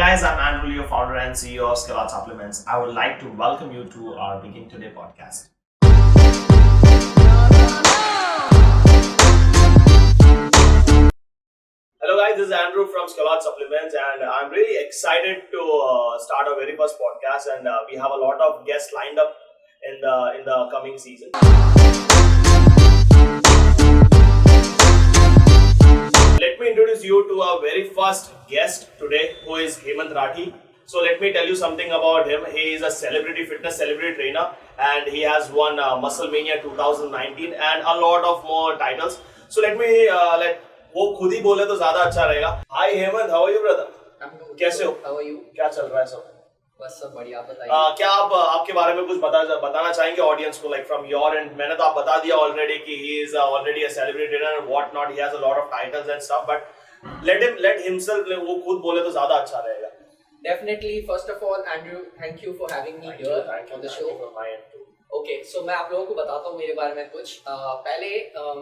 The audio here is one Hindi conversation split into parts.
guys, I'm Andrew, your founder and CEO of Skill Art Supplements. I would like to welcome you to our Begin Today podcast. Hello guys, this is Andrew from Skill Art Supplements and I'm really excited to start our very first podcast, and we have a lot of guests lined up in the coming season. Let me introduce you to our very first guest today, who is Hemant Rathi. So let me tell you something about him. He is a fitness celebrity trainer, and he has won Muscle Mania 2019 and a lot of more titles. So let वो खुद ही बोले तो ज्यादा अच्छा रहेगा. Hi Hemant, how are you brother? कैसे हो? How are you? क्या चल रहा है सब? बस सब बढ़िया, आप बताइए. क्या आप आपके बारे में कुछ बताना चाहेंगे ऑडियंस को, like from your end? मैंने तो आप बता दिया ऑलरेडी कि he is already a celebrity trainer and what not. He has a lot of titles and stuff, but let himself, वो खुद बोले तो ज्यादा अच्छा रहेगा. Definitely, first of all, Andrew, thank you for having me here on the show. From my end too. Okay, so मैं आप लोगों को बताता हूँ मेरे बारे में कुछ. पहले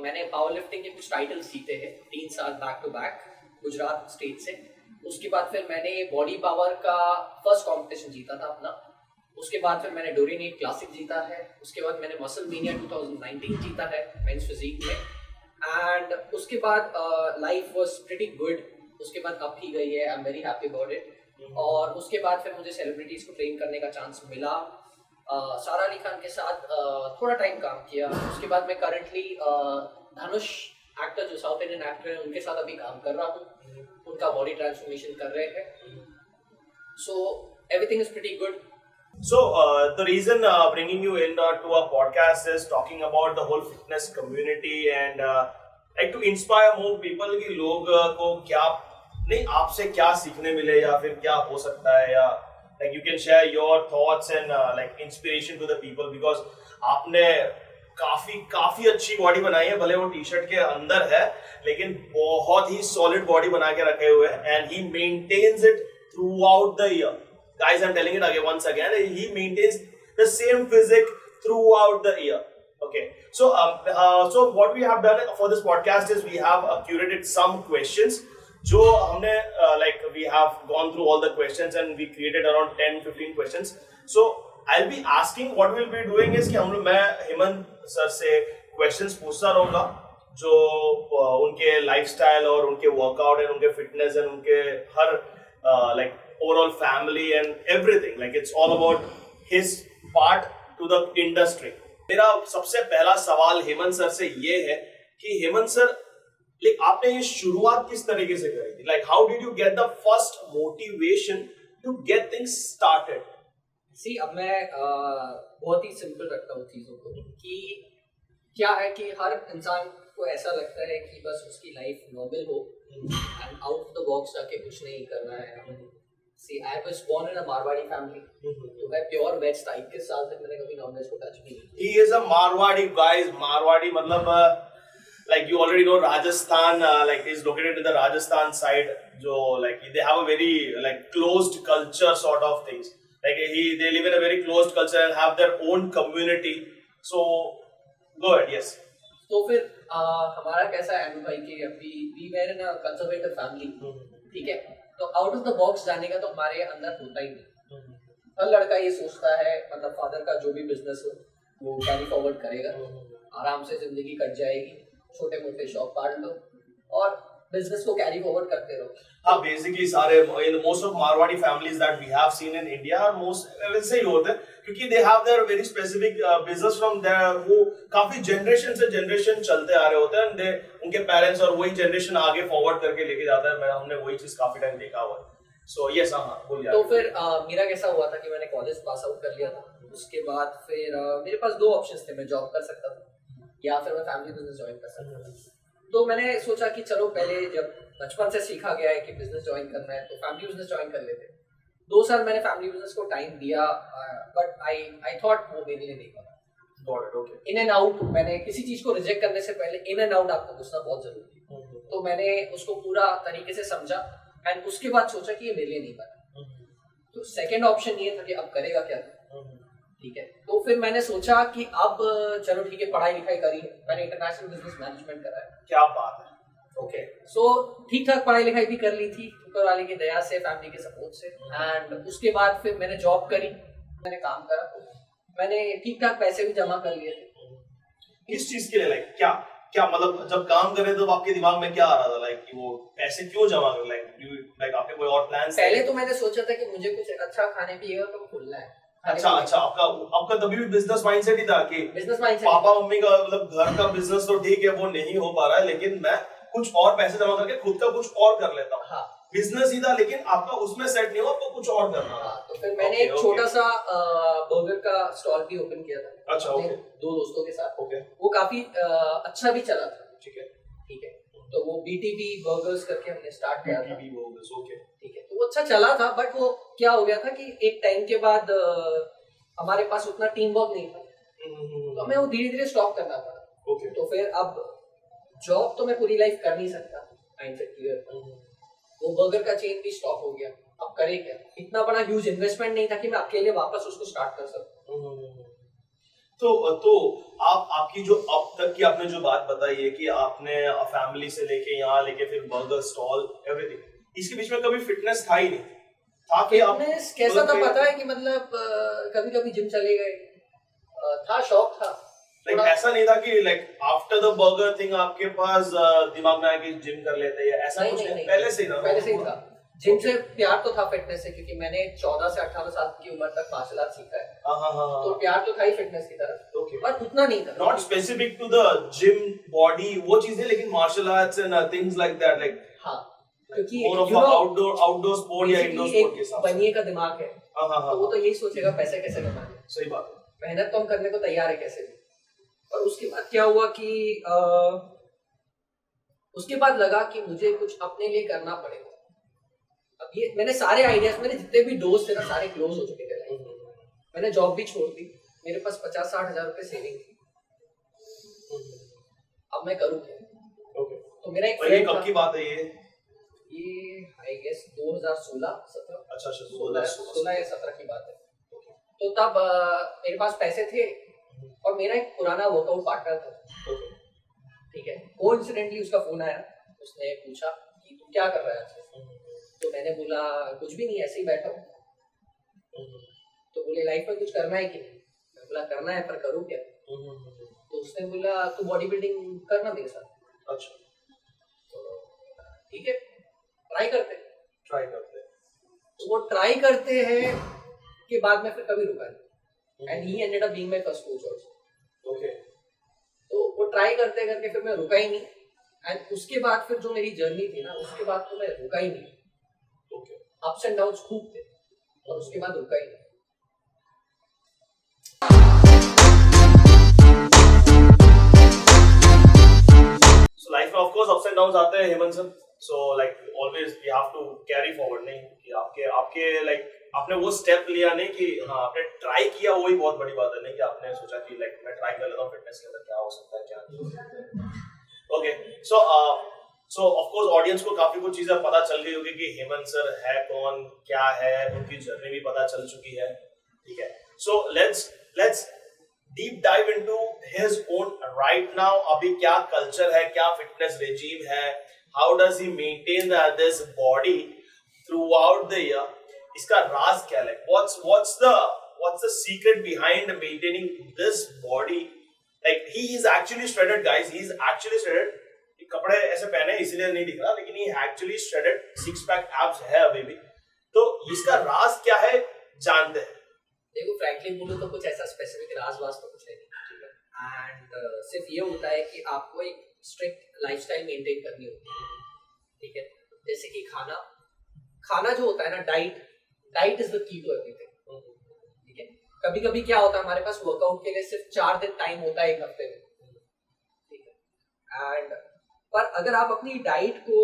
मैंने पावर लिफ्टिंग के कुछ टाइटल्स जीते हैं 3 साल back to back Gujarat state से. उसके बाद फिर मैंने बॉडी पावर का फर्स्ट कंपटीशन जीता था अपना. उसके बाद फिर मैंने डोरिनेट क्लासिक जीता है. उसके बाद मैंने मसल मीनिया 2019 जीता है मेंस फिजिक में. एंड उसके बाद लाइफ वाज प्रीटी गुड. उसके बाद अप ही गई है. I am very happy about it. और उसके बाद फिर मुझे सेलिब्रिटीज को ट्रेन करने का चांस मिला. सारा अली खान के साथ थोड़ा टाइम काम किया. उसके बाद मैं करंटली धनुष एक्टर, जो साउथ इंडियन एक्टर हैं, उनके साथ अभी काम कर रहा हूँ. उनका बॉडी ट्रांसफॉर्मेशन कर रहे हैं. So everything is pretty good. So the reason bringing you in to our podcast is talking about the whole fitness community and like to inspire more people कि लोग को क्या नहीं आपसे क्या सीखने मिले या फिर क्या हो सकता है, या like you can share your thoughts and like inspiration to the people, because आपने काफी अच्छी बॉडी बनाई है. भले वो टी शर्ट के अंदर है लेकिन बहुत ही सॉलिड बॉडी बना के रखे हुए हैं, and he maintains it throughout the year. Guys, I'm telling it again once again, he maintains the same physique throughout the year. Okay, so what we have done for this podcast is we have curated some questions. जो हमने like we have gone through all the questions and we created around 10-15 questions. So I'll be asking, what we'll be doing is कि मैं हेमंत सर से questions पूछता रहूँगा जो उनके lifestyle और उनके workout and उनके fitness and उनके हर like overall family and everything, like it's all about his part to the industry. मेरा सबसे पहला सवाल हेमंत सर से ये है कि हेमंत सर, like आपने ये शुरुआत किस तरीके से करी थी? Like how did you get the first motivation to get things started? See, अब मैं बहुत ही सिंपल रखता हूँ चीज़ों को कि क्या है कि हर इंसान को ऐसा लगता है कि बस उसकी लाइफ नॉर्मल हो and out of the box जाके कुछ नहीं करना है. See, I was born in a Marwadi family. तो मैं प्योर वेज था. 21 साल तक मैंने कभी नॉन वेज को टच भी नहीं किया. He is a Marwadi, guys. Marwadi मतलब like you already know Rajasthan, like is located in the Rajasthan side. जो like they have a very like closed culture sort of things. Like they live in a very closed culture and have their own community. So go ahead, yes. तो फिर हमारा कैसा है एंड्रू भाई कि अभी we were in a conservative family. ठीक है, तो आउट ऑफ द बॉक्स जाने का तो हमारे अंदर होता ही नहीं. हर लड़का ये सोचता है, मतलब फादर का जो भी बिजनेस हो वो कैरी फॉरवर्ड करेगा, आराम से जिंदगी कट जाएगी, छोटे मोटे शौक काट लो और बिजनेस को कैरी फॉरवर्ड करते रहो. हाँ, बेसिकली सारे most of Marwari families that we have seen in India are most वैसे ही होते हैं, क्योंकि they have their very specific business from there, वो काफी जनरेशन से जनरेशन चलते आ रहे होते हैं. दे उनके पेरेंट्स और वही जनरेशन आगे फॉरवर्ड करके लेके जाता है. हमने वही चीज काफी टाइम देखा हुआ है. सो यस, हाँ बोलिए. तो फिर मेरा कैसा हुआ था कि मैंने कॉलेज पास आउट कर लिया था. उसके बाद फिर मेरे पास 2 ऑप्शंस थे. मैं जॉब कर सकता था या फिर मैं फैमिली बिजनेस ज्वाइन कर सकता था. तो मैंने सोचा कि चलो पहले जब बचपन से सीखा गया है कि बिजनेस ज्वाइन करना है तो फैमिली बिजनेस ज्वाइन कर लेते. 2 साल मैंने फैमिली बिजनेस को टाइम दिया, बट आई थॉट वो मेरे लिए नहीं बना. इन एंड आउट, मैंने किसी चीज को रिजेक्ट करने से पहले इन एंड आउट आपको घुसना बहुत जरूरी है. तो मैंने उसको पूरा तरीके से समझा एंड उसके बाद सोचा कि ये मेरे लिए नहीं बना. तो सेकेंड ऑप्शन ये था कि अब करेगा क्या. ठीक है, तो फिर मैंने सोचा कि अब चलो ठीक है, पढ़ाई लिखाई करी है, मैंने इंटरनेशनल बिजनेस मैनेजमेंट करा है. क्या बात है. ओके सो ठीक ठाक पढ़ाई लिखाई भी कर ली थी ऊपर वाले की दया से, फैमिली के सपोर्ट से। एंड उसके बाद फिर मैंने जॉब करी, मैंने काम करा, मैंने ठीक ठाक पैसे भी जमा कर लिए थे। किस चीज के लिए, लाइक क्या क्या मतलब जब काम कर रहे थे तो आपके दिमाग में क्या आ रहा था, लाइक कि वो पैसे क्यों जमा कर, लाइक आपके कोई और प्लान? पहले तो मैंने सोचा था कि मुझे कुछ अच्छा खाने पीने का खोलना है। अच्छा आपका तभी भी बिजनेस माइंडसेट ही था कि बिजनेस माइंडसेट, पापा मम्मी का मतलब घर का बिजनेस तो ठीक है वो नहीं हो पा रहा है, लेकिन मैं कुछ और पैसे जमा करके खुद का कुछ और कर लेता हूँ। हाँ, बिजनेस ही था लेकिन आपका उसमें सेट नहीं हुआ, आपको कुछ और करना था। तो फिर मैंने एक छोटा सा बर्गर का स्टॉल भी ओपन किया था। अच्छा, ओके। दो दोस्तों के साथ। ओके, वो काफी अच्छा भी चला था। ठीक है। तो वो BTB बर्गर्स करके हमने स्टार्ट किया था। BTB burgers, okay. ठीक है, तो वो अच्छा चला था, बट वो क्या हो गया था कि एक टाइम के बाद हमारे पास उतना टीम वर्क नहीं था, तो हमें वो धीरे धीरे स्टॉप करना पड़ा। ओके। तो फिर अब जॉब तो मैं पूरी लाइफ कर नहीं सकता, माइंडसेट क्लियर। वो बर्गर का चेन भी स्टॉप हो गया, अब करे क्या? इतना बड़ा ह्यूज इन्वेस्टमेंट नहीं था कि मैं अकेले वापस उसको स्टार्ट कर सकूं। तो आपकी जो अब तक की आपने जो बात बताई है कि आपने फैमिली से लेके यहाँ लेके फिर बर्गर स्टॉल एवरीथिंग, इसके बीच में कभी फिटनेस था ही नहीं? था कि आप फिटनेस कैसा था पता है कि मतलब कभी कभी जिम चले गए, था शौक था। लाइक ऐसा नहीं था कि like after the burger thing आपके पास दिमाग में आया कि जिम कर लेते हैं, ऐसा कुछ नहीं, पहले से ही था? पहले से ही था। जिम से प्यार तो था फिटनेस से, क्योंकि मैंने 14 से 18 साल की उम्र तक मार्शल आर्ट सीखा है। तो प्यार तो था ही फिटनेस की तरफ, पर उतना नहीं था। Not specific to the gym body वो चीजें, लेकिन martial arts and things like that, like हाँ, क्योंकि मोर ऑफ आउटडोर स्पोर्ट या इंडोर स्पोर्ट के हिसाब से बनिए का दिमाग है। तो वो तो यही सोचेगा पैसे कैसे कमाने। सही बात है। मेहनत तो हम करने को तैयार है कैसे भी। और उसके बाद क्या हुआ कि उसके बाद लगा कि मुझे कुछ अपने लिए करना पड़ेगा। अब ये मैंने सारे आइडियाज, मेरे जितने भी दोस्त थे ना सारे क्लोज हो चुके थे। मैंने जॉब भी छोड़ दी, मेरे पास 50-60 हजार रुपए सेविंग थी। अब मैं करूँ क्या? तो मेरा एक फ्रेंड, कब की बात है ये आई गेस 2016-17। अच्छा 16 या 17 की बात है। तो तब मेरे पास पैसे थे और मेरा एक पुराना वर्कआउट पार्टनर था। ठीक है, कोइंसिडेंटली उसका फोन आया, उसने पूछा कि तू क्या कर रहा है आजकल? तो मैंने बोला कुछ भी नहीं, ऐसे ही बैठा हूँ। तो बोले लाइफ में कुछ करना है कि नहीं? मैं बोला करना है, पर करूँ क्या? तो उसने बोला तू बॉडी बिल्डिंग करना मेरे साथ। अच्छा, तो ठीक है, ट्राई करते। तो वो ट्राई करते हैं के बाद में फिर कभी रुका नहीं। And he ended up being my first coach also. Okay. तो वो ट्राई करते करके फिर मैं रुका ही नहीं। एंड उसके बाद फिर जो मेरी जर्नी थी ना, उसके बाद तो मैं रुका ही नहीं। ओके। अप्स एंड डाउन्स खूब थे और उसके बाद रुका ही नहीं। So life में of course ups and downs आते हैं Hemant sir, so like always we have to carry forward, नहीं कि आपके like आपने वो स्टेप लिया नहीं कि हाँ आपने ट्राई किया, वही बहुत बड़ी बात है, नहीं कि आपने सोचा कि like मैं ट्राई कर लेता हूँ फिटनेस के अंदर क्या हो सकता है क्या नहीं हो सकता है। Okay, so of course audience को काफी कुछ चीजें पता चल गई होगी कि हेमंत सर है कौन, क्या है, उनकी जर्नी भी पता चल चुकी है। ठीक है, so let's deep dive into his own right now. अभी क्या कल्चर है, क्या फिटनेस रेजीम है, how does he maintain this body throughout the year? इसका राज क्या है? What's the secret behind maintaining this body? Like he is actually shredded, guys. He is actually shredded. कपड़े ऐसे पहने इसलिए नहीं दिख रहा, लेकिन he actually shredded, six pack abs है अभी भी। तो इसका राज क्या है जानते हैं। देखो फ्रैंकली बोलूं तो कुछ ऐसा स्पेसिफिक राज तो कुछ है नहीं। एंड सिर्फ ये होता है कि आपको एक स्ट्रिक्ट लाइफस्टाइल मेंटेन करनी होती है। ठीक है, जैसे कि खाना जो होता है ना, diet is the key to everything. ठीक है, कभी कभी क्या होता है हमारे पास वर्कआउट के लिए सिर्फ 4 दिन टाइम होता है एक हफ्ते में। ठीक है, एंड पर अगर आप अपनी डाइट को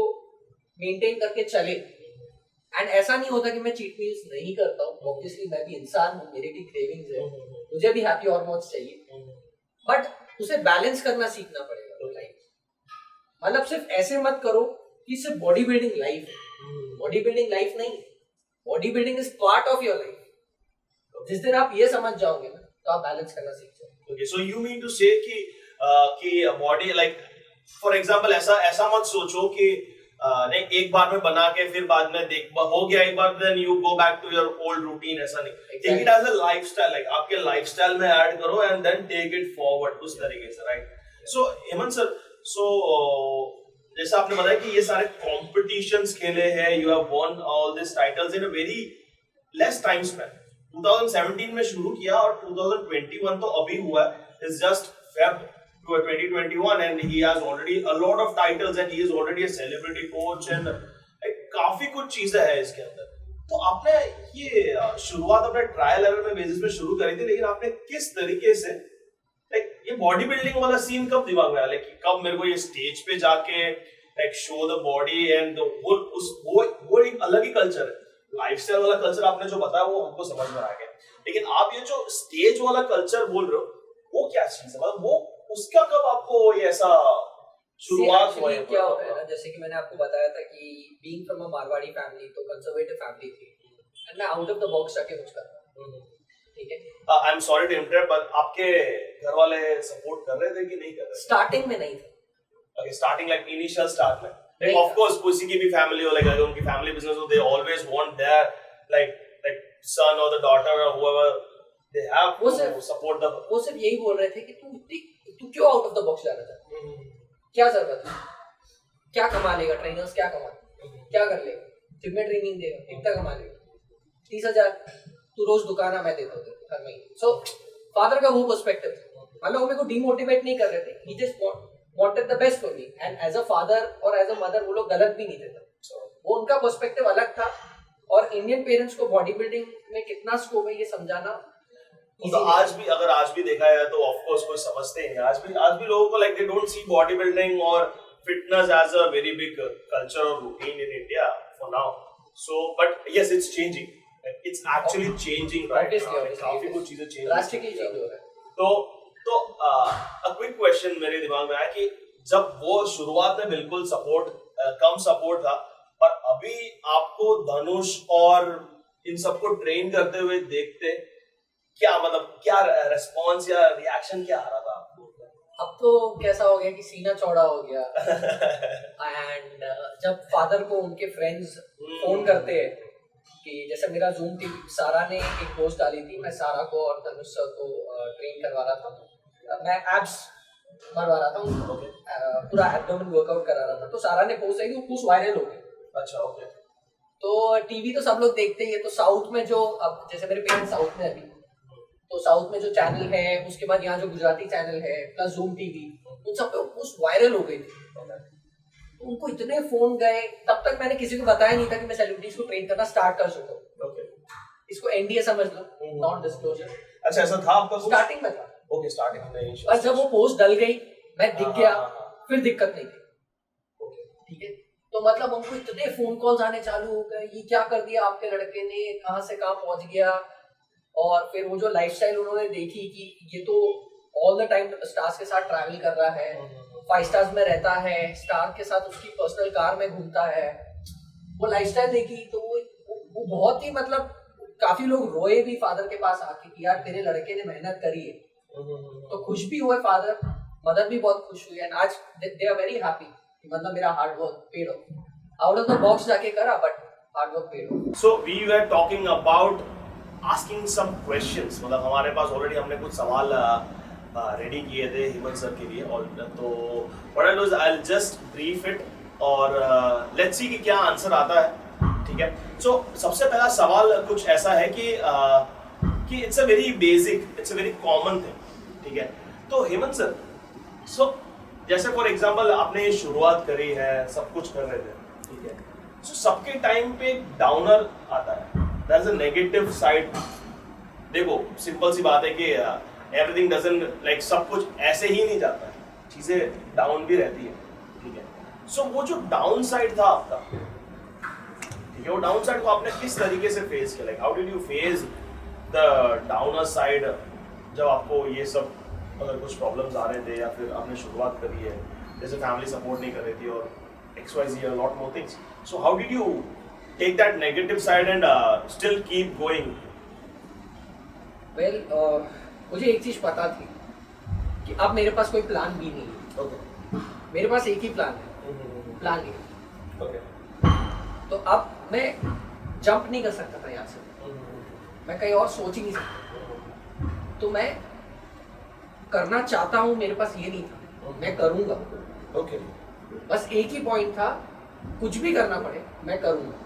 मेंटेन करके चले, एंड ऐसा नहीं होता कि मैं चीट मील्स नहीं करता हूँ, ऑब्वियसली मैं भी इंसान हूँ, मेरी भी क्रेविंग्स है, मुझे भी हैप्पी हार्मोन्स चाहिए, बट उसे बैलेंस करना सीखना पड़ेगा लाइफ। मतलब सिर्फ ऐसे मत करो कि सिर्फ बॉडी बिल्डिंग लाइफ है। बॉडी बिल्डिंग लाइफ नहीं, body building is part of your life. जिस दिन आप ये समझ जाओगे ना, तो आप बैलेंस करना सीख जाओगे। Okay, so you mean to say कि बॉडी लाइक फॉर एग्जाम्पल ऐसा मत सोचो कि नहीं एक बार में बना के फिर बाद में देख हो गया एक बार, then you go back to your old routine, ऐसा नहीं। Take it as a lifestyle, like आपके लाइफस्टाइल में ऐड करो and then take it forward उस तरीके से, राइट। सो हेमंत सर, जैसा आपने बताया कि ये सारे कॉम्पिटिशंस खेले हैं, you have one all this titles in a very less time span. 2017 में शुरू किया और 2021 तो अभी हुआ है, it's just Feb 2021 and he has already a lot of titles and he is already a celebrity coach and काफी कुछ चीजें हैं इसके अंदर। तो आपने ये शुरुआत अपने ट्रायल एरर में बेसिस पे शुरू करी थी, लेकिन आपने किस तरीके से ये बॉडी बिल्डिंग वाला सीन कब दिमाग में आया कि कब मेरे को ये स्टेज पे जाके शो द बॉडी एंड वो एक अलग ही कल्चर है। लाइफस्टाइल वाला कल्चर आपने जो बताया वो हमको समझ में आ गया, लेकिन आप ये जो स्टेज वाला कल्चर बोल रहे हो वो क्या चीज है, मतलब वो उसका कब आपको ये ऐसा शुरुआत हुआ है? क्या होता है ना, जैसे कि मैंने आपको बताया था कि being from a Marwari family, तो कंजर्वेटिव फैमिली थी, एंड मैं आउट ऑफ द बॉक्स जाके कुछ कर रहा हूं, ठीक है। I am sorry to interrupt, but आपके घर वाले सपोर्ट कर रहे थे कि नहीं कर रहे थे? स्टार्टिंग में नहीं थे। Okay, starting like initial start में, लाइक ऑफ कोर्स किसी की भी फैमिली हो, लाइक अगर उनकी फैमिली बिजनेस हो, they always want their like son और द डॉटर और whoever they have to support the. वो सिर्फ यही बोल रहे थे कि तू क्यों आउट ऑफ द बॉक्स जाना चाहता है, क्या जरूरत है, क्या कमा लेगा, ट्रेनर्स क्या कमा क्या कर लेगा, जिम में ट्रेनिंग देगा कितना कमा लेगा, 30,000 तू रोज दुकाना मैं देता हूँ हर महीने। सो फादर का वो पर्सपेक्टिव था, मतलब वो मेरे को डिमोटिवेट नहीं कर रहे थे, he just wanted the best for me, and as a father और एज अ मदर वो लोग गलत भी नहीं थे, वो उनका पर्सपेक्टिव अलग था। और इंडियन पेरेंट्स को बॉडी बिल्डिंग में कितना स्कोप है ये समझाना, तो आज भी देखा है तो ऑफ कोर्स कोई समझते ही नहीं। आज भी लोगों को like they don't see body building और fitness as a very big culture और routine in India for now. So but yes, it's changing, it's actually changing right now, काफी कुछ चीजें चेंज ड्रास्टिकली चेंज हो रहा है। तो अ क्विक क्वेश्चन मेरे दिमाग में आया कि जब वो शुरुआत में बिल्कुल कम सपोर्ट था, पर अभी आपको धनुष और इन सबको ट्रेन करते हुए देखते क्या, मतलब क्या रेस्पॉन्स या रिएक्शन क्या आ रहा था आपको? अब तो कैसा हो गया कि सीना चौड़ा हो गया एंड जब फादर को उनके फ्रेंड्स फोन करते हैं कि जैसे मेरा जूम थी, सारा ने एक पोस्ट डाली थी, मैं सारा को और धनुष सर को ट्रेन करवा रहा था, मैं एब्स मरवा रहा था, पूरा एब्डोमेन वर्कआउट करा रहा था, तो सारा ने पोस्ट है कि वो पोस्ट वायरल हो गई। अच्छा, ओके। तो टीवी तो सब लोग देखते ही है, तो साउथ में जो अब जैसे मेरे पेरेंट्स साउथ में अभी, तो साउथ में जो चैनल है, उसके बाद यहाँ जो गुजराती चैनल है प्लस जूम टीवी, उन सब पे पोस्ट वायरल हो गई थी। तो उनको इतने फोन गए, तब तक मैंने किसी को बताया नहीं था कि मैं सेलिब्रिटीज को ट्रेन करना स्टार्ट कर चुका हूँ। ओके, इसको एनडीए समझ लो, नॉन डिस्क्लोजर। अच्छा, ऐसा था आपका? स्टार्टिंग में था। ओके, स्टार्टिंग में। और जब वो पोस्ट डल गई, मैं दिख गया, फिर दिक्कत नहीं थी, ठीक है। तो मतलब उनको इतने फोन कॉल्स आने चालू हो गए, ये क्या कर दिया आपके लड़के ने, कहाँ से कहाँ पहुंच गया। और फिर वो जो लाइफस्टाइल उन्होंने देखी कि ये तो ऑल द टाइम स्टार्स के साथ ट्रैवल कर रहा है, 5 स्टार्स में रहता है, स्टार के साथ उसकी पर्सनल कार में घूमता है, वो लाइफस्टाइल देखी तो वो बहुत ही, मतलब काफी लोग रोए भी फादर के पास आके कि यार तेरे लड़के ने मेहनत करी है। तो खुश भी हुए फादर, मदर भी बहुत खुश हुई, एंड आज दे आर वेरी हैप्पी, मतलब मेरा hard work paid off. Out of the box जाके करा, but hard work paid off. So we were talking about asking some questions, मतलब हमारे पास ऑलरेडी हमने कुछ सवाल रेडी किए थे हेमंत सर के लिए, और तो what I do is I will just brief it और लेट्स सी कि क्या आंसर आता है, ठीक है। सो सबसे पहला सवाल कुछ ऐसा है कि it's a very basic, it's a very common thing, ठीक है। तो हेमंत सर, सो जैसे फॉर एग्जांपल आपने ये शुरुआत करी है, सब कुछ कर रहे थे, ठीक है। सो सबके टाइम पे डाउनर आता है, there is a negative side. देखो सिंपल सी बात है कि एवरीथिंग डजंट लाइक, सब कुछ ऐसे ही नहीं जाता है, चीजें डाउन भी रहती है, ठीक है। सो वो जो डाउन साइड था आपका, ठीक है, वो डाउन साइड को आपने किस तरीके से फेस किया, like how did you face the downer side, जब आपको ये सब अगर कुछ प्रॉब्लम्स आ रहे थे या फिर आपने शुरुआत करी है, जैसे फैमिली सपोर्ट नहीं कर रही थी और XYZ a lot more things. So how did you take that negative side and still keep going? Well, मुझे एक चीज पता थी कि अब मेरे पास कोई प्लान भी नहीं है। Okay. मेरे पास एक ही प्लान है, प्लान ए। ओके। तो अब मैं जंप नहीं कर सकता था यहाँ से, मैं कहीं और सोच ही नहीं सकता। तो मैं करना चाहता हूँ, मेरे पास ये नहीं था, मैं करूँगा। ओके। बस एक ही पॉइंट था, कुछ भी करना पड़े मैं करूँगा,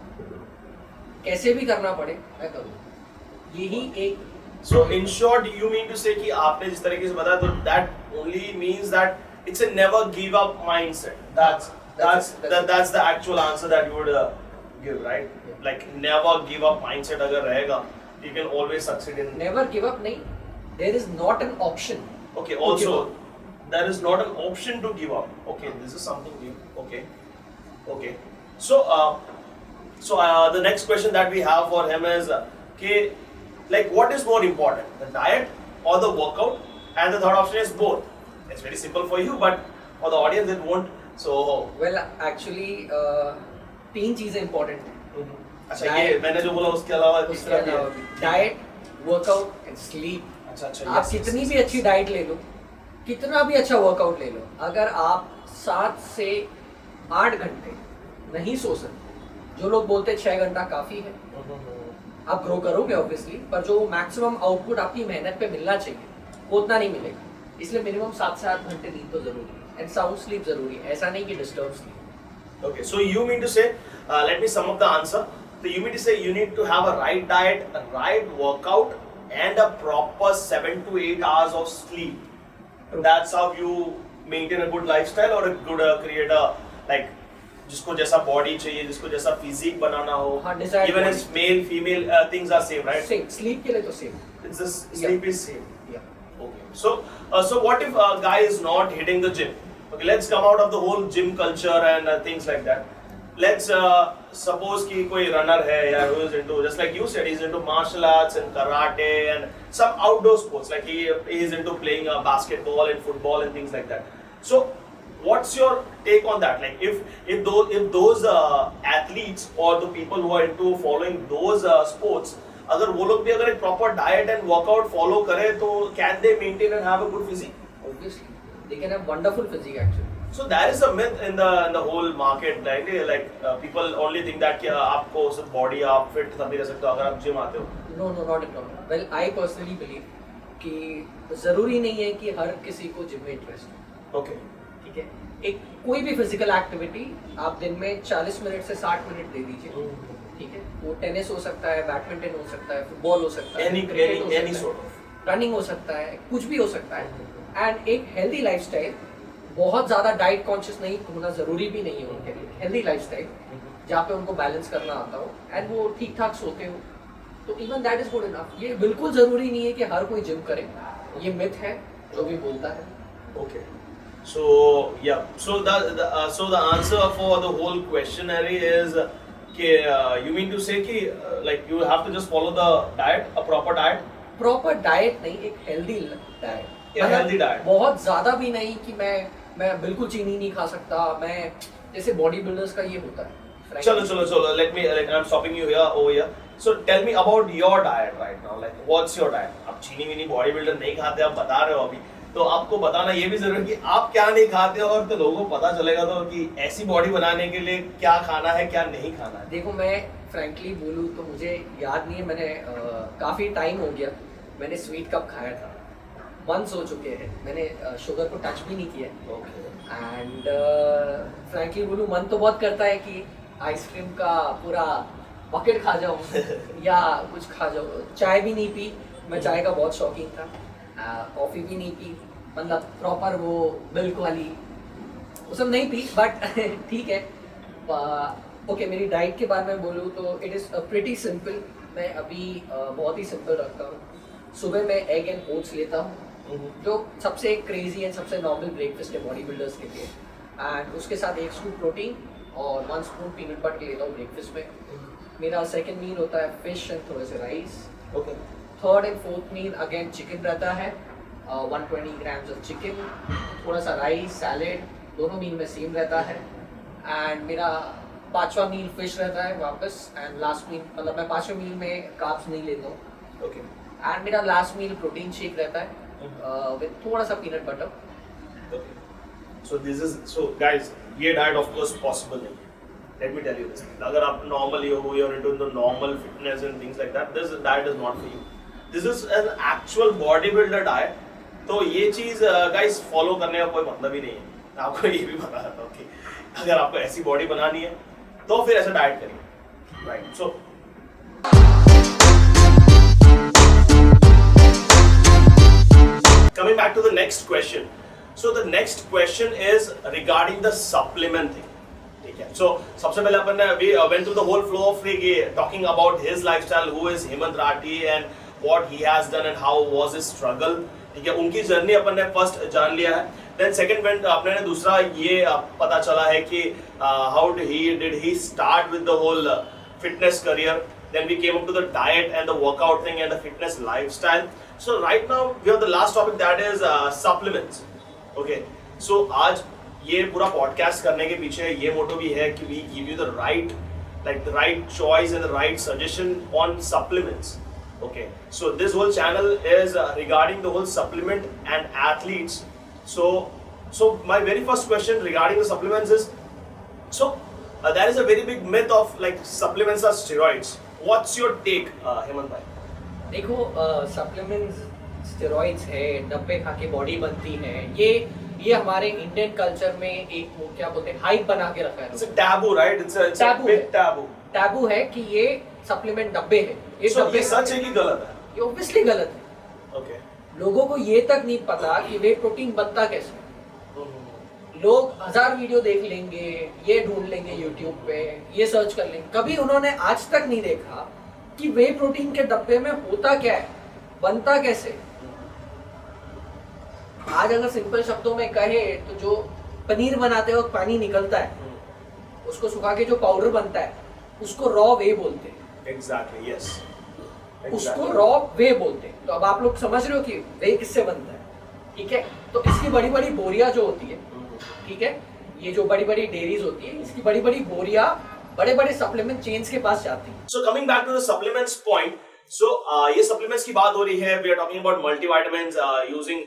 कैसे भी करना पड़े मैं करूँगा, यही एक। So in short, you mean to say कि आपने जिस तरीके से बताया, तो that only means that it's a never give up mindset. That's the actual answer that you would give, right? Yeah. Like never give up mindset अगर रहेगा, you can always succeed in. Never give up नहीं, there is not an option. Okay. Also, there is not an option to give up. Okay, this is something new. Okay. Okay. So the next question that we have for him is, like, what is more important, the diet or the workout? And the third option is both. It's very simple for you, but for the audience it won't. So well actually तीन चीजें इंपॉर्टेंट हैं। अच्छा, ये मैंने जो बोला उसके अलावा उसके अलावा डाइट, वर्कआउट एंड स्लीप। अच्छा, आप कितनी भी अच्छी डाइट ले लो, कितना भी अच्छा वर्कआउट ले लो, अगर आप 7 से 8 घंटे नहीं सो सकते, जो लोग बोलते हैं 6 घंटा काफी है, आप ग्रो करोगे ऑब्वियसली, पर जो मैक्सिमम आउटपुट आपकी मेहनत पे मिलना चाहिए वो उतना नहीं मिलेगा। इसलिए मिनिमम 7 से 8 घंटे नींद तो जरूरी है, एंड साउंड स्लीप जरूरी है, ऐसा नहीं कि disturb sleep. Okay, so you mean to say, let me sum up the answer. So you mean to say you need to have a right diet, a right workout, and a proper 7 to 8 hours of sleep. True. That's how you maintain a good lifestyle or a good create a, like, जिसको जैसा बॉडी चाहिए, जिसको जैसा फिजिक बनाना हो, हाँ, desired even body. as male female things are same, right? Same, sleep के लिए तो same. It's just sleep is same. या Okay. So what if a guy is not hitting the gym? Okay, let's come out of the whole gym culture and things like that. Let's suppose कि कोई runner है, या who is into, just like you said, he's into martial arts and karate and some outdoor sports, like he is into playing basketball and football and things like that. So what's your take on that? Like if those athletes or the people who are into following those sports, अगर वो लोग भी अगर एक proper diet and workout follow करें, तो can they maintain and have a good physique? Obviously they can have wonderful physique actually. So there is a myth in the whole market, like people only think that कि आपको सिर्फ बॉडी, आप फिट तभी रह सकते हो अगर आप जिम आते हो। No not at all. Well I personally believe कि जरूरी नहीं है कि हर किसी को जिम में इंटरेस्ट हो। ओके। ठीक है, एक कोई भी फिजिकल एक्टिविटी आप दिन में 40 मिनट से 60 मिनट दे दीजिए। ठीक है, वो टेनिस हो सकता है, बैडमिंटन हो सकता है, फुटबॉल हो सकता है, any sort of, रनिंग हो सकता है, कुछ भी हो सकता है। एंड एक हेल्दी लाइफस्टाइल, बहुत ज्यादा डाइट कॉन्शियस नहीं होना जरूरी भी नहीं है उनके लिए। हेल्दी लाइफस्टाइल जहाँ पे उनको बैलेंस करना आता हो एंड वो ठीक ठाक सोते हो, तो even that is good enough. ये बिल्कुल जरूरी नहीं है कि हर कोई जिम करे, ये मिथ है जो भी बोलता है। Okay. So yeah. So the answer for the whole questionnaire is you mean to say कि like you have to just follow the diet, a proper diet. Proper diet नहीं, एक healthy diet. Yeah, healthy diet. बहुत ज्यादा भी नहीं कि मैं बिल्कुल चीनी नहीं खा सकता, मैं जैसे बॉडी बिल्डर्स का ये होता है। चलो let me, like, I'm stopping you here over here. So tell me about your diet right now. Like what's your diet? आप चीनी विनी बॉडी बिल्डर नहीं खाते, आप बता रहे हो अभी, तो आपको बताना ये भी जरूरी है कि आप क्या नहीं खाते हो, और तो लोगों को पता चलेगा तो कि ऐसी बॉडी बनाने के लिए क्या खाना है, क्या नहीं खाना है। देखो, मैं फ्रैंकली बोलूँ तो मुझे याद नहीं है, मैंने काफ़ी टाइम हो गया मैंने स्वीट कप खाया था, मंथ्स हो चुके हैं, मैंने शुगर को टच भी नहीं किया। एंड फ्रैंकली बोलूँ, मन तो बहुत करता है कि आइसक्रीम का पूरा बकेट खा जाऊँ या कुछ खा जाऊँ। चाय भी नहीं पी, मैं चाय का बहुत शौकीन था, कॉफ़ी भी नहीं पी, मतलब प्रॉपर वो मिल्क वाली वो सब नहीं पी, बट ठीक है। ओके, मेरी डाइट के बारे में बोलूँ तो इट इज़ प्रिटी सिंपल। मैं अभी बहुत ही सिंपल रखता हूँ। सुबह मैं एग एंड ओट्स लेता हूँ, जो सबसे क्रेजी एंड सबसे नॉर्मल ब्रेकफास्ट है बॉडी बिल्डर्स के लिए, एंड उसके साथ 1 स्कूप प्रोटीन और 1 स्पून पीनट बटर लेता हूँ ब्रेकफास्ट में। मेरा सेकंड मील होता है फिश एंड थोड़े से rice. Okay. Third and fourth meal again chicken रहता है, 120 ग्राम्स ऑफ चिकन, थोड़ा सा राइस, सैलेड, दोनों मील में सेम रहता है। एंड मेरा 5वां मील फिश रहता है वापस, एंड लास्ट मील, मतलब मैं 5वें मील में कार्ब्स नहीं लेता हूँ। ओके। एंड मेरा लास्ट मील प्रोटीन शेक रहता है विद थोड़ा सा peanut butter. Okay. So this is so guys, ये diet of course possible नहीं. Let me tell you this. अगर आप normal yoga, you're into the normal fitness and things like that, this diet is not for you. This is an actual bodybuilder diet. तो ये चीज़ guys follow करने का कोई मतलब ही नहीं है. आपको ये भी बता देता हूँ कि अगर आपको ऐसी बॉडी बनानी है तो फिर ऐसा डाइट करिए. Right. So coming back to the next question. So the next question is regarding the supplement thing. ठीक है. So सबसे पहले अपन ने we went through the whole flow of talking about his lifestyle, who is Hemant Rathi and what he has done and how was his struggle. ठीक है. उनकी जर्नी अपन ने फर्स्ट जान लिया है. Then second went अपने ने दूसरा ये पता चला है कि how did he start with the whole fitness career. Then we came up to the diet and the workout thing and the fitness lifestyle. So right now we have the last topic, that is supplements. Okay. So आज ये पूरा पॉडकास्ट करने के पीछे ये मोटो भी है कि we give you the right choice and the right suggestion on supplements. Okay. So this whole channel is regarding the whole supplement and athletes. So my very first question regarding the supplements is, so there is a very big myth of like supplements are steroids. What's your take, Hemant bhai? देखो सप्लीमेंट्स स्टेरॉइड्स है, डब्बे खा के बॉडी बनती है, ये हमारे इंडियन कल्चर में एक वो क्या बोलते हैं हाइप बना के रखा है. It's a taboo, right? It's a big taboo. Taboo है कि ये सप्लीमेंट डब्बे है. ये सच है कि गलत है? ये ऑब्वियसली गलत है. Okay. लोगों को ये तक नहीं पता कि वे प्रोटीन बनता कैसे. लोग 1000 वीडियो देख लेंगे, ये ढूंढ लेंगे यूट्यूब पे, ये सर्च कर लेंगे, कभी उन्होंने आज तक नहीं देखा कि वे प्रोटीन के डब्बे में होता क्या है, बनता कैसे. आज अगर सिंपल शब्दों में कहे तो जो पनीर बनाते वक्त पानी निकलता है, उसको सुखा के जो पाउडर बनता है उसको रॉ वे बोलते हैं. Exactly, yes. उसको रॉ वे बोलते हैं. तो अब आप लोग समझ रहे हो कि वे किससे बनता है. ठीक है. तो इसकी बड़ी बड़ी बोरियां जो होती है, ठीक है, ये जो बड़ी बड़ी डेयरीज होती है, इसकी बड़ी बड़ी बोरियां बड़े बड़े सप्लीमेंट चेन्स के पास जाती है. So coming back to the supplements point, so ये supplements की बात हो रही है. We are talking about multivitamins, using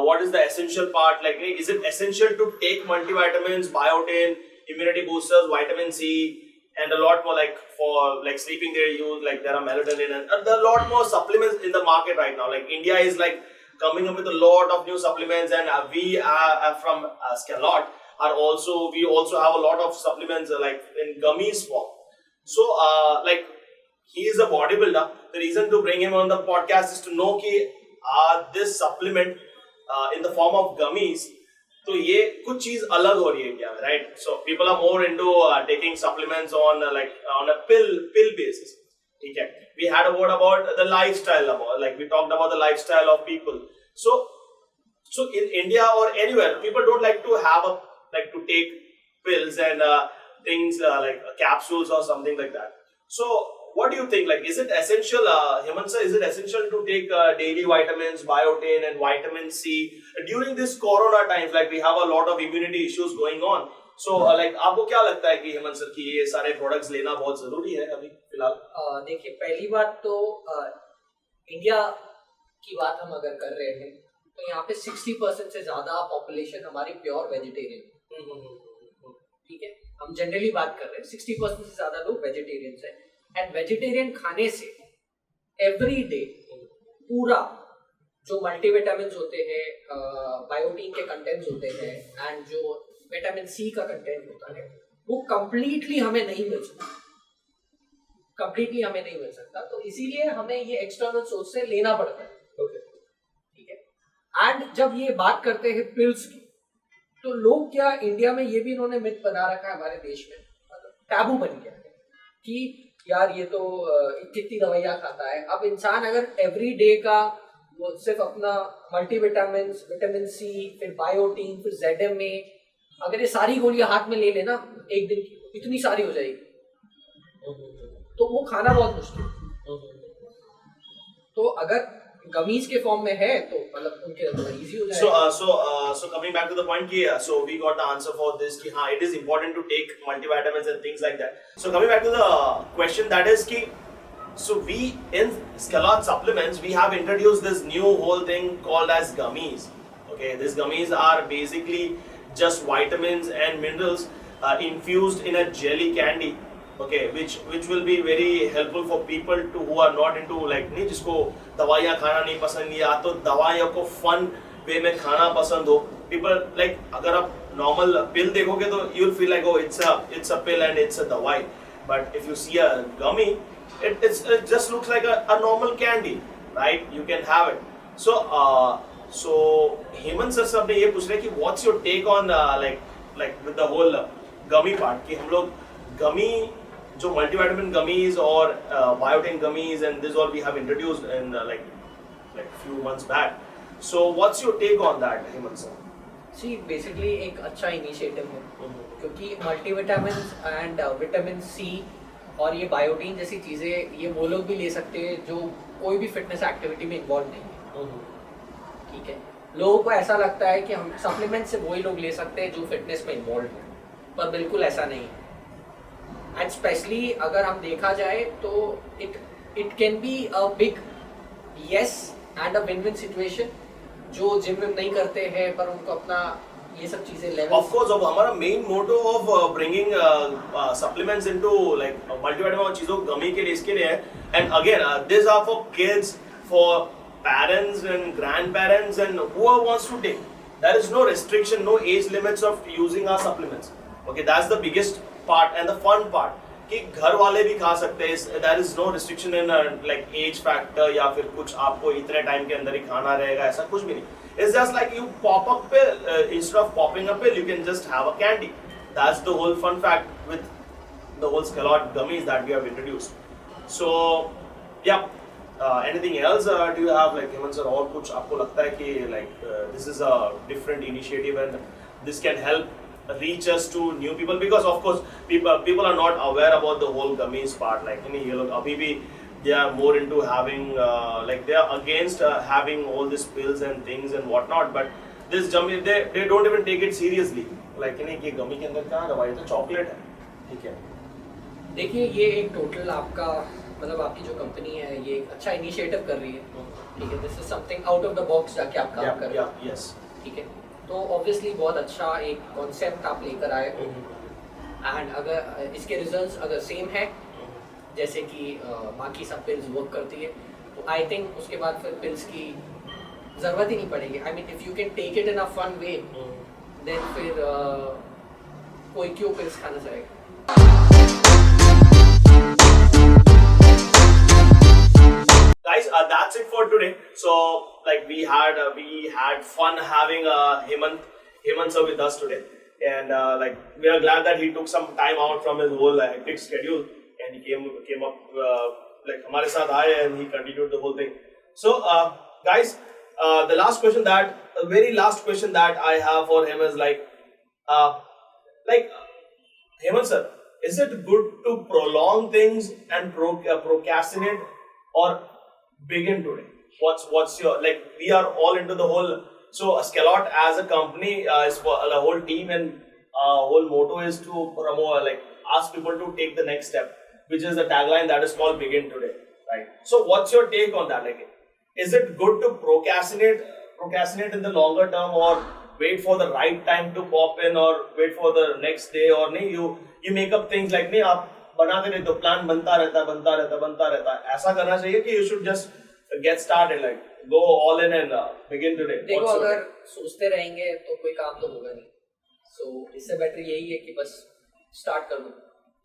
what is the essential part, like is it essential to take multivitamins, biotin, immunity boosters, vitamin C, and a lot more, like for like sleeping they use, like there are melatonin and there are a lot more supplements in the market right now. Like India is like coming up with a lot of new supplements, and we are from Scalot we also have a lot of supplements like in gummies form. So like he is a bodybuilder. The reason to bring him on the podcast is to know कि this supplement in the form of gummies, तो ये कुछ चीज अलग हो रही है इंडिया में, right? So people are more into taking supplements on like on a pill basis. ठीक है. We had a word about the lifestyle, like we talked about the lifestyle of people. So in India or anywhere, people don't like to take pills and things like capsules or something like that. So what do you think? Like, is it essential, Hemant sir, is it essential to take daily vitamins, biotin and vitamin C during this corona times? Like we have a lot of immunity issues going on. So like आपको क्या लगता है कि हेमंत सर कि ये सारे प्रोडक्ट्स लेना बहुत जरूरी है अभी फिलहाल? देखिए, पहली बात तो इंडिया की बात हम अगर कर रहे हैं तो यहाँ पे 60% से ज्यादा पॉपुलेशन हमारी प्योर वेजिटेरियन. ठीक है, हम जनरली बात कर रहे हैं 60% से ज्यादा लोग वेजिटेरियंस हैं. एंड वेजिटेरियन खाने से एवरी डे पूरा जो मल्टीविटामिन्स होते हैं, बायोटीन के कंटेंट्स होते हैं एंड जो विटामिन सी का कंटेंट होता है वो कंप्लीटली हमें नहीं मिल सकता. तो इसीलिए हमें ये एक्सटर्नल सोर्स से लेना पड़ता है. ठीक है. एंड जब ये बात करते हैं पिल्स की, तो लोग क्या, इंडिया में ये भी इन्होंने मिथ बना रखा है हमारे देश में, टैबू बन गया है कि यार ये तो कितनी दवाइयाँ खाता है. अब इंसान अगर एवरी डे का वो सिर्फ अपना मल्टीविटामिन, विटामिन सी, फिर बायोटीन, फिर ZMA, अगर ये सारी गोलियां हाथ में ले लेना एक दिन की, इतनी सारी हो जाएगी, तो वो खाना बहुत मुश्किल. तो अगर गमीज के फॉर्म में है तो मतलब उनके लिए इजी हो जाएगा. So coming back to the point कि so we got the answer for this कि हाँ, it is important to take multivitamins and things like that. So coming back to the question, that is कि so we in Scalot supplements we have introduced this new whole thing called as gummies. Okay, these gummies are basically just vitamins and minerals infused in a jelly candy. Okay, which will be very helpful for people to who are not into like नहीं जिसको दवाइयाँ खाना नहीं पसंद या तो दवाइयों को fun वे में खाना पसंद हो. People like अगर आप normal pill देखोगे तो you'll feel like oh it's a pill and it's a दवाई. But if you see a gummy, it just looks like a normal candy, right? You can have it. So Hemant sir साहब ने ये पूछ रहे कि what's your take on like with the whole gummy part कि हम लोग gummy जो multivitamin gummies और biotin gummies and this all we have introduced in like few months back. So what's your take on that, Hemant sir? See basically एक अच्छा इनिशिएटिव है क्योंकि मल्टीविटामिन एंड विटामिन सी और ये बायोटीन जैसी चीज़ें ये वो लोग भी ले सकते हैं जो कोई भी फिटनेस एक्टिविटी में इन्वॉल्व नहीं है. ठीक है, लोगों को ऐसा लगता है कि हम सप्लीमेंट से वही लोग ले सकते हैं जो फिटनेस में इन्वॉल्व है, पर बिल्कुल ऐसा नहीं है. एंड स्पेशली अगर हम देखा जाए तो it can be a big yes and a win win situation. जो जिम में नहीं करते हैं पर उनको अपना ये सब चीजें लेवल ऑफ कोर्स अब हमारा main motto of bringing supplements into like multivitamin और चीजों गमी के लिए इसके लिए है. And again this are for kids, for parents and grandparents and whoever wants to take. There is no restriction, no age limits of using our supplements. Okay, that's the biggest part and the fun part. कि घर वाले भी खा सकते हैं. There is no restriction in like age factor या फिर कुछ आपको इतने टाइम के अंदर ही खाना रहेगा, ऐसा कुछ भी नहीं. It's just like you pop a pill instead of popping a pill, you can just have a candy. That's the whole fun fact with the whole Scalot gummies that we have introduced. So yeah, anything else do you have like Hemant sir और कुछ आपको लगता है कि like this is a different initiative and this can help reach us to new people, because of course people are not aware about the whole gummies part. Like ये लोग अभी भी they are more into having like they are against having all these pills and things and whatnot, but this gummy they don't even take it seriously. Like ये gummy के अंदर क्या दवाई तो चॉकलेट है. ठीक है, देखिए ये एक टोटल आपका मतलब आपकी जो कंपनी है ये एक अच्छा इनिशिएटिव कर रही है. ठीक है, this is something out of the box जाके आप काम कर रहे हो. यस, ठीक है, तो ऑब्वियसली बहुत अच्छा एक कॉन्सेप्ट आप लेकर आए हो. एंड अगर इसके रिजल्ट्स अगर सेम है जैसे कि बाकी सब पिल्स वर्क करती है तो आई थिंक उसके बाद फिर पिल्स की ज़रूरत ही नहीं पड़ेगी. I mean if you can take it in a fun way then फिर कोई क्यों पिल्स खाना चाहेगा. Guys, that's it for today. So like we had fun having Hemant sir with us today, and like we are glad that he took some time out from his whole hectic schedule and he came up like हमारे साथ आए and he continued the whole thing. So guys, the very last question that I have for him is like Hemant sir, is it good to prolong things and procrastinate or begin today? What's your like? We are all into the whole. So Scalot as a company is for the whole team, and whole motto is to promote, like ask people to take the next step, which is the tagline that is called "Begin Today." Right. So what's your take on that? Like, is it good to procrastinate in the longer term, or wait for the right time to pop in, or wait for the next day, or नहीं you make up things like नहीं आप बनाते नहीं तो प्लान बनता रहता. ऐसा करना चाहिए कि you should just get started, like go all in and begin today. देखो अगर सोचते रहेंगे तो कोई काम तो होगा नहीं. So इससे बेटर यही है कि बस स्टार्ट कर दो.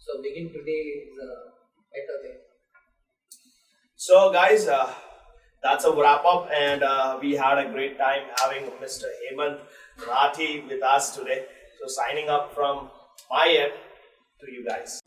So begin today is a better thing. So guys, that's a wrap up, and we had a great time having Mr. Hemant Rathi with us today. So signing up from my end to you guys.